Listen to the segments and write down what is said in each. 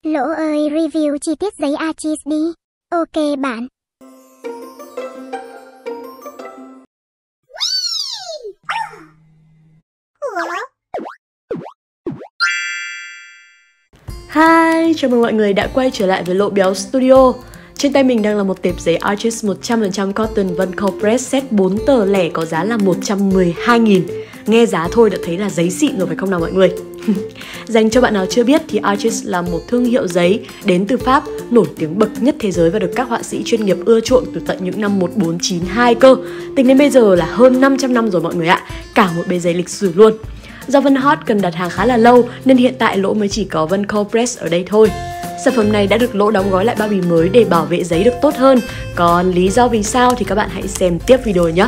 Lỗ ơi, review chi tiết giấy Archis đi. Ok bạn. Hi, chào mừng mọi người đã quay trở lại với Lộ Béo Studio. Trên tay mình đang là một tệp giấy Archis 100% cotton Vân Khâu Press set 4 tờ lẻ có giá là 112.000. Nghe giá thôi đã thấy là giấy xịn rồi phải không nào mọi người? Dành cho bạn nào chưa biết thì Archis là một thương hiệu giấy đến từ Pháp nổi tiếng bậc nhất thế giới và được các họa sĩ chuyên nghiệp ưa chuộng từ tận những năm 1492 cơ. Tính đến bây giờ là hơn 500 năm rồi mọi người ạ, cả một bề giấy lịch sử luôn. Do Vân Hot cần đặt hàng khá là lâu nên hiện tại Lỗ mới chỉ có Vân Khâu Press ở đây thôi. Sản phẩm này đã được Lỗ đóng gói lại bao bì mới để bảo vệ giấy được tốt hơn. Còn lý do vì sao thì các bạn hãy xem tiếp video nhé.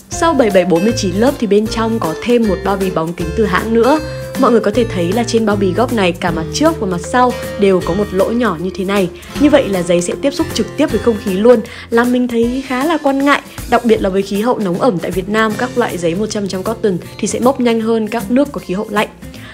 Sau 7749 lớp thì bên trong có thêm một bao bì bóng kính từ hãng nữa. Mọi người có thể thấy là trên bao bì góc này cả mặt trước và mặt sau đều có một lỗ nhỏ như thế này. Như vậy là giấy sẽ tiếp xúc trực tiếp với không khí luôn, làm mình thấy khá là quan ngại. Đặc biệt là với khí hậu nóng ẩm tại Việt Nam, các loại giấy 100% cotton thì sẽ mốc nhanh hơn các nước có khí hậu lạnh.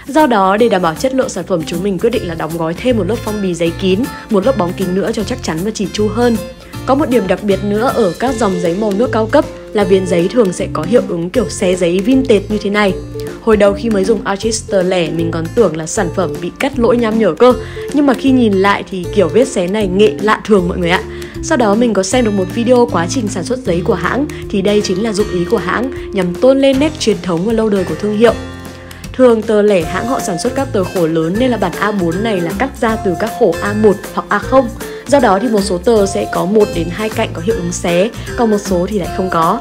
Do đó, để đảm bảo chất lượng sản phẩm, chúng mình quyết định là đóng gói thêm một lớp phong bì giấy kín, một lớp bóng kính nữa cho chắc chắn và chỉn chu hơn. Có một điểm đặc biệt nữa ở các dòng giấy màu nước cao cấp là viền giấy thường sẽ có hiệu ứng kiểu xé giấy vintage như thế này. Hồi đầu khi mới dùng Archis tờ lẻ mình còn tưởng là sản phẩm bị cắt lỗi nham nhở cơ, nhưng mà khi nhìn lại thì kiểu vết xé này nghệ lạ thường mọi người ạ. Sau đó mình có xem được một video quá trình sản xuất giấy của hãng, thì đây chính là dụng ý của hãng nhằm tôn lên nét truyền thống và lâu đời của thương hiệu. Thường tờ lẻ hãng họ sản xuất các tờ khổ lớn nên là bản A4 này là cắt ra từ các khổ A1 hoặc A0. Do đó thì một số tờ sẽ có 1 đến 2 cạnh có hiệu ứng xé, còn một số thì lại không có.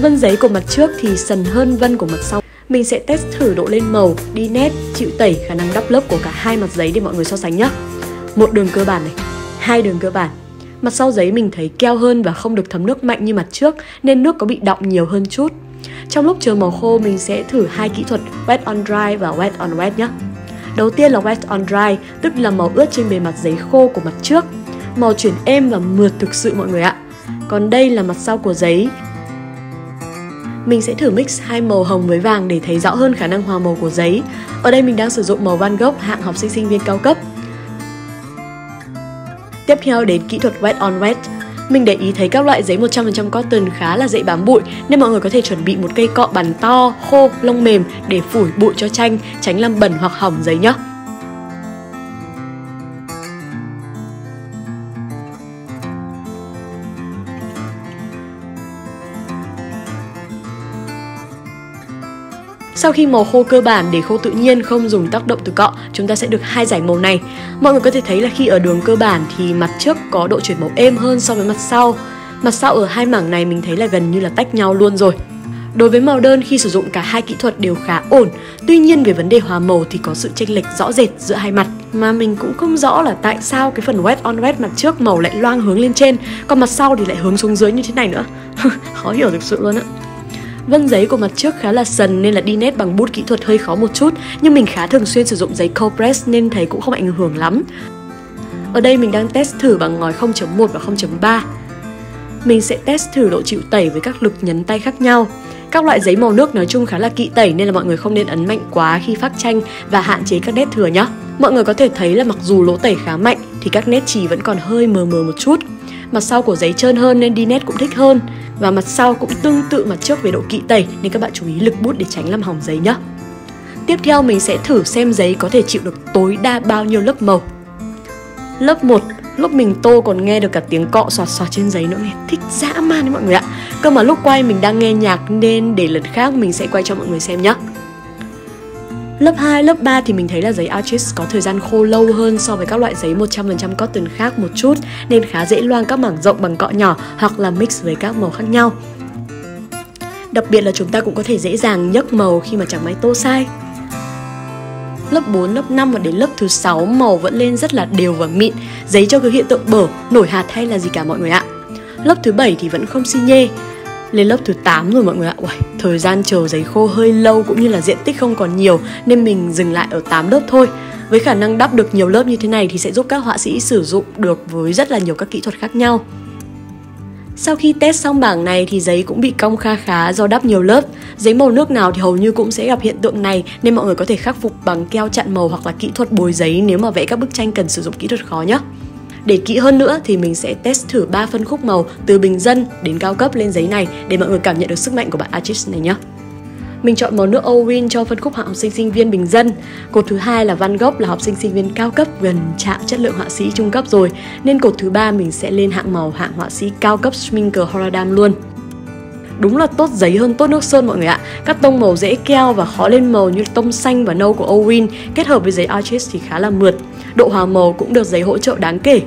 Vân giấy của mặt trước thì sần hơn vân của mặt sau. Mình sẽ test thử độ lên màu, đi nét, chịu tẩy, khả năng đắp lớp của cả hai mặt giấy để mọi người so sánh nhé. Một đường cơ bản này, hai đường cơ bản. Mặt sau giấy mình thấy keo hơn và không được thấm nước mạnh như mặt trước nên nước có bị đọng nhiều hơn chút. Trong lúc chờ màu khô mình sẽ thử hai kỹ thuật wet on dry và wet on wet nhé. Đầu tiên là wet on dry, tức là màu ướt trên bề mặt giấy khô của mặt trước. Màu chuyển êm và mượt thực sự mọi người ạ. Còn đây là mặt sau của giấy. Mình sẽ thử mix hai màu hồng với vàng để thấy rõ hơn khả năng hòa màu của giấy. Ở đây mình đang sử dụng màu Van Gogh hạng học sinh sinh viên cao cấp. Tiếp theo đến kỹ thuật wet on wet. Mình để ý thấy các loại giấy 100% cotton khá là dễ bám bụi nên mọi người có thể chuẩn bị một cây cọ bàn to, khô, lông mềm để phủi bụi cho tranh, tránh làm bẩn hoặc hỏng giấy nhé. Sau khi màu khô cơ bản để khô tự nhiên không dùng tác động từ cọ, chúng ta sẽ được hai dải màu này. Mọi người có thể thấy là khi ở đường cơ bản thì mặt trước có độ chuyển màu êm hơn so với mặt sau. Mặt sau ở hai mảng này mình thấy là gần như là tách nhau luôn rồi. Đối với màu đơn khi sử dụng cả hai kỹ thuật đều khá ổn. Tuy nhiên về vấn đề hòa màu thì có sự chênh lệch rõ rệt giữa hai mặt. Mà mình cũng không rõ là tại sao cái phần wet on wet mặt trước màu lại loang hướng lên trên, còn mặt sau thì lại hướng xuống dưới như thế này nữa. Khó hiểu thực sự luôn á. Vân giấy của mặt trước khá là sần nên là đi nét bằng bút kỹ thuật hơi khó một chút, nhưng mình khá thường xuyên sử dụng giấy Khâu Press nên thấy cũng không ảnh hưởng lắm. Ở đây mình đang test thử bằng ngòi 0.1 và 0.3. Mình sẽ test thử độ chịu tẩy với các lực nhấn tay khác nhau. Các loại giấy màu nước nói chung khá là kỵ tẩy nên là mọi người không nên ấn mạnh quá khi phác tranh và hạn chế các nét thừa nhé. Mọi người có thể thấy là mặc dù lỗ tẩy khá mạnh thì các nét chì vẫn còn hơi mờ mờ một chút. Mặt sau của giấy trơn hơn nên đi nét cũng thích hơn. Và mặt sau cũng tương tự mặt trước về độ kỵ tẩy nên các bạn chú ý lực bút để tránh làm hỏng giấy nhé. Tiếp theo mình sẽ thử xem giấy có thể chịu được tối đa bao nhiêu lớp màu. Lớp 1, lúc mình tô còn nghe được cả tiếng cọ xoạt xoạt trên giấy nữa, nghe thích dã man đấy mọi người ạ. Cơ mà lúc quay mình đang nghe nhạc nên để lần khác mình sẽ quay cho mọi người xem nhé. Lớp 2, lớp 3 thì mình thấy là giấy Archis có thời gian khô lâu hơn so với các loại giấy 100% cotton khác một chút nên khá dễ loang các mảng rộng bằng cọ nhỏ hoặc là mix với các màu khác nhau. Đặc biệt là chúng ta cũng có thể dễ dàng nhấc màu khi mà chẳng may tô sai. Lớp 4, lớp 5 và đến lớp thứ 6 màu vẫn lên rất là đều và mịn, giấy cho cái hiện tượng bở, nổi hạt hay là gì cả mọi người ạ. Lớp thứ 7 thì vẫn không xi nhê. Lên lớp thứ 8 rồi mọi người ạ. Uầy, thời gian chờ giấy khô hơi lâu cũng như là diện tích không còn nhiều nên mình dừng lại ở 8 lớp thôi. Với khả năng đắp được nhiều lớp như thế này thì sẽ giúp các họa sĩ sử dụng được với rất là nhiều các kỹ thuật khác nhau. Sau khi test xong bảng này thì giấy cũng bị cong kha khá do đắp nhiều lớp. Giấy màu nước nào thì hầu như cũng sẽ gặp hiện tượng này, nên mọi người có thể khắc phục bằng keo chặn màu hoặc là kỹ thuật bồi giấy nếu mà vẽ các bức tranh cần sử dụng kỹ thuật khó nhé. Để kỹ hơn nữa thì mình sẽ test thử 3 phân khúc màu từ bình dân đến cao cấp lên giấy này để mọi người cảm nhận được sức mạnh của bạn artist này nhé. Mình chọn màu nước Owin cho phân khúc hạng học sinh sinh viên bình dân. Cột thứ hai là Van Gogh là học sinh sinh viên cao cấp, gần chạm chất lượng họa sĩ trung cấp rồi, nên cột thứ ba mình sẽ lên hạng màu hạng họa sĩ cao cấp Schminker Horadam luôn. Đúng là tốt giấy hơn tốt nước sơn mọi người ạ. Các tông màu dễ keo và khó lên màu như tông xanh và nâu của Owin kết hợp với giấy Artist thì khá là mượt. Độ hòa màu cũng được giấy hỗ trợ đáng kể.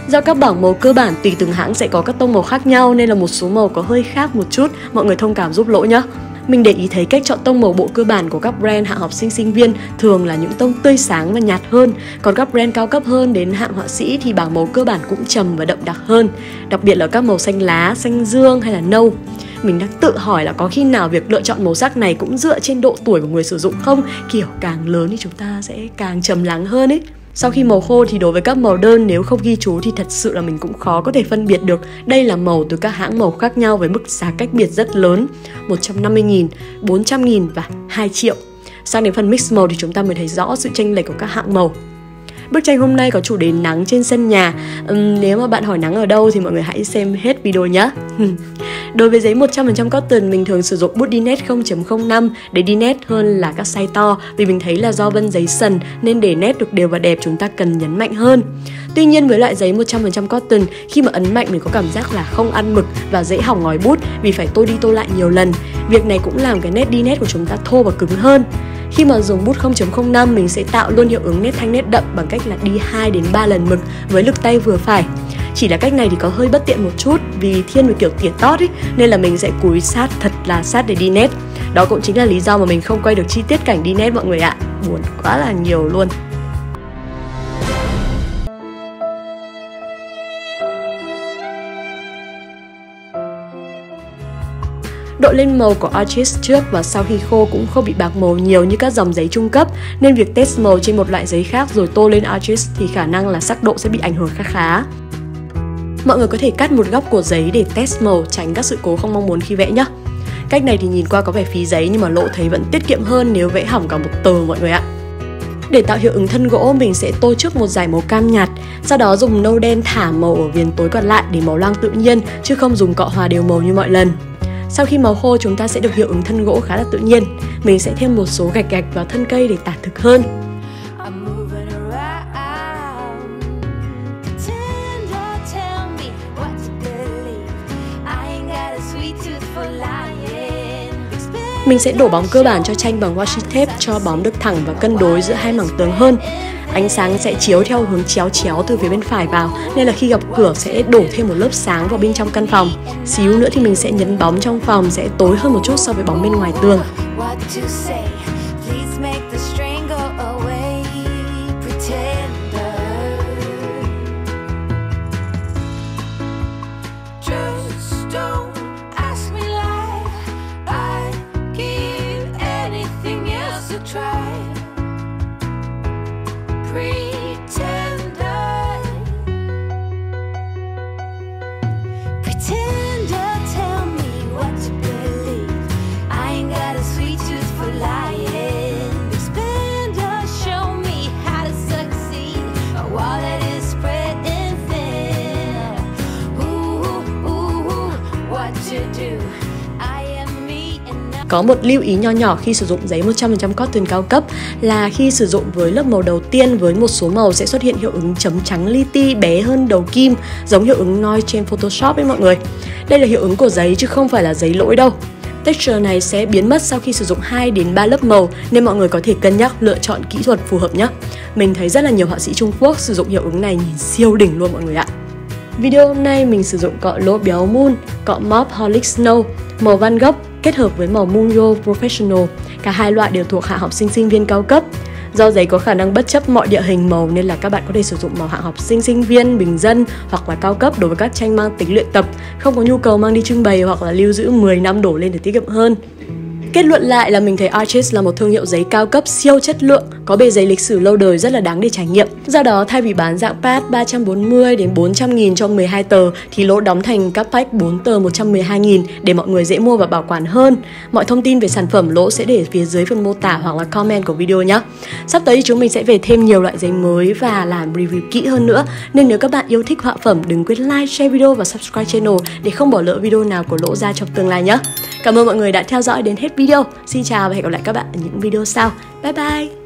Do các bảng màu cơ bản tùy từng hãng sẽ có các tông màu khác nhau nên là một số màu có hơi khác một chút, mọi người thông cảm giúp lỗi nhé. Mình để ý thấy cách chọn tông màu bộ cơ bản của các brand hạng học sinh sinh viên thường là những tông tươi sáng và nhạt hơn, còn các brand cao cấp hơn đến hạng họa sĩ thì bảng màu cơ bản cũng trầm và đậm đặc hơn, đặc biệt là các màu xanh lá, xanh dương hay là nâu. Mình đang tự hỏi là có khi nào việc lựa chọn màu sắc này cũng dựa trên độ tuổi của người sử dụng không? Kiểu càng lớn thì chúng ta sẽ càng trầm lắng hơn ấy. Sau khi màu khô thì đối với các màu đơn nếu không ghi chú thì thật sự là mình cũng khó có thể phân biệt được đây là màu từ các hãng màu khác nhau với mức giá cách biệt rất lớn, 150.000, 400.000 và 2 triệu. Sang đến phần mix màu thì chúng ta mới thấy rõ sự chênh lệch của các hạng màu. Bức tranh hôm nay có chủ đề nắng trên sân nhà. Nếu mà bạn hỏi nắng ở đâu thì mọi người hãy xem hết video nhé. Đối với giấy 100% cotton, mình thường sử dụng bút đi nét 0.05 để đi nét hơn là các size to, vì mình thấy là do vân giấy sần nên để nét được đều và đẹp chúng ta cần nhấn mạnh hơn. Tuy nhiên với loại giấy 100% cotton, khi mà ấn mạnh mình có cảm giác là không ăn mực và dễ hỏng ngòi bút vì phải tô đi tô lại nhiều lần. Việc này cũng làm cái nét đi nét của chúng ta thô và cứng hơn. Khi mà dùng bút 0.05 mình sẽ tạo luôn hiệu ứng nét thanh nét đậm bằng cách là đi 2 đến 3 lần mực với lực tay vừa phải. Chỉ là cách này thì có hơi bất tiện một chút vì thiên về kiểu tỉa tót ấy, nên là mình sẽ cúi sát thật là sát để đi nét. Đó cũng chính là lý do mà mình không quay được chi tiết cảnh đi nét mọi người ạ. Buồn quá là nhiều luôn. Độ lên màu của Artist trước và sau khi khô cũng không bị bạc màu nhiều như các dòng giấy trung cấp, nên việc test màu trên một loại giấy khác rồi tô lên Artist thì khả năng là sắc độ sẽ bị ảnh hưởng khá. Mọi người có thể cắt một góc của giấy để test màu, tránh các sự cố không mong muốn khi vẽ nhé. Cách này thì nhìn qua có vẻ phí giấy nhưng mà lộ thấy vẫn tiết kiệm hơn nếu vẽ hỏng cả một tờ mọi người ạ. Để tạo hiệu ứng thân gỗ, mình sẽ tô trước một dải màu cam nhạt, sau đó dùng nâu đen thả màu ở viền tối còn lại để màu loang tự nhiên, chứ không dùng cọ hòa đều màu như mọi lần. Sau khi màu khô chúng ta sẽ được hiệu ứng thân gỗ khá là tự nhiên. Mình sẽ thêm một số gạch gạch vào thân cây để tả thực hơn. Mình sẽ đổ bóng cơ bản cho tranh bằng washi tape cho bóng được thẳng và cân đối giữa hai mảng tường hơn. Ánh sáng sẽ chiếu theo hướng chéo chéo từ phía bên phải vào, nên là khi gặp cửa sẽ đổ thêm một lớp sáng vào bên trong căn phòng. Xíu nữa thì mình sẽ nhấn bóng trong phòng sẽ tối hơn một chút so với bóng bên ngoài tường. Có một lưu ý nho nhỏ khi sử dụng giấy 100% cotton cao cấp là khi sử dụng với lớp màu đầu tiên với một số màu sẽ xuất hiện hiệu ứng chấm trắng li ti bé hơn đầu kim, giống hiệu ứng noise trên Photoshop ấy mọi người. Đây là hiệu ứng của giấy chứ không phải là giấy lỗi đâu. Texture này sẽ biến mất sau khi sử dụng 2 đến 3 lớp màu nên mọi người có thể cân nhắc lựa chọn kỹ thuật phù hợp nhé. Mình thấy rất là nhiều họa sĩ Trung Quốc sử dụng hiệu ứng này nhìn siêu đỉnh luôn mọi người ạ. Video hôm nay mình sử dụng cọ lỗ béo Moon, cọ Mob Holic Snow, màu Van Gogh kết hợp với màu Mungo Professional. Cả hai loại đều thuộc hạng học sinh sinh viên cao cấp. Do giấy có khả năng bất chấp mọi địa hình màu nên là các bạn có thể sử dụng màu hạng học sinh sinh viên, bình dân hoặc là cao cấp đối với các tranh mang tính luyện tập, không có nhu cầu mang đi trưng bày hoặc là lưu giữ 10 năm đổ lên để tiết kiệm hơn. Kết luận lại là mình thấy Arches là một thương hiệu giấy cao cấp siêu chất lượng, có bề giấy lịch sử lâu đời rất là đáng để trải nghiệm. Do đó thay vì bán dạng pack 340 đến 400 nghìn cho 12 tờ thì Lỗ đóng thành các pack 4 tờ 112 nghìn để mọi người dễ mua và bảo quản hơn. Mọi thông tin về sản phẩm Lỗ sẽ để phía dưới phần mô tả hoặc là comment của video nhé. Sắp tới thì chúng mình sẽ về thêm nhiều loại giấy mới và làm review kỹ hơn nữa. Nên nếu các bạn yêu thích họa phẩm đừng quên like, share video và subscribe channel để không bỏ lỡ video nào của Lỗ ra trong tương lai nhé. Cảm ơn mọi người đã theo dõi đến hết video. Xin chào và hẹn gặp lại các bạn ở những video sau. Bye bye!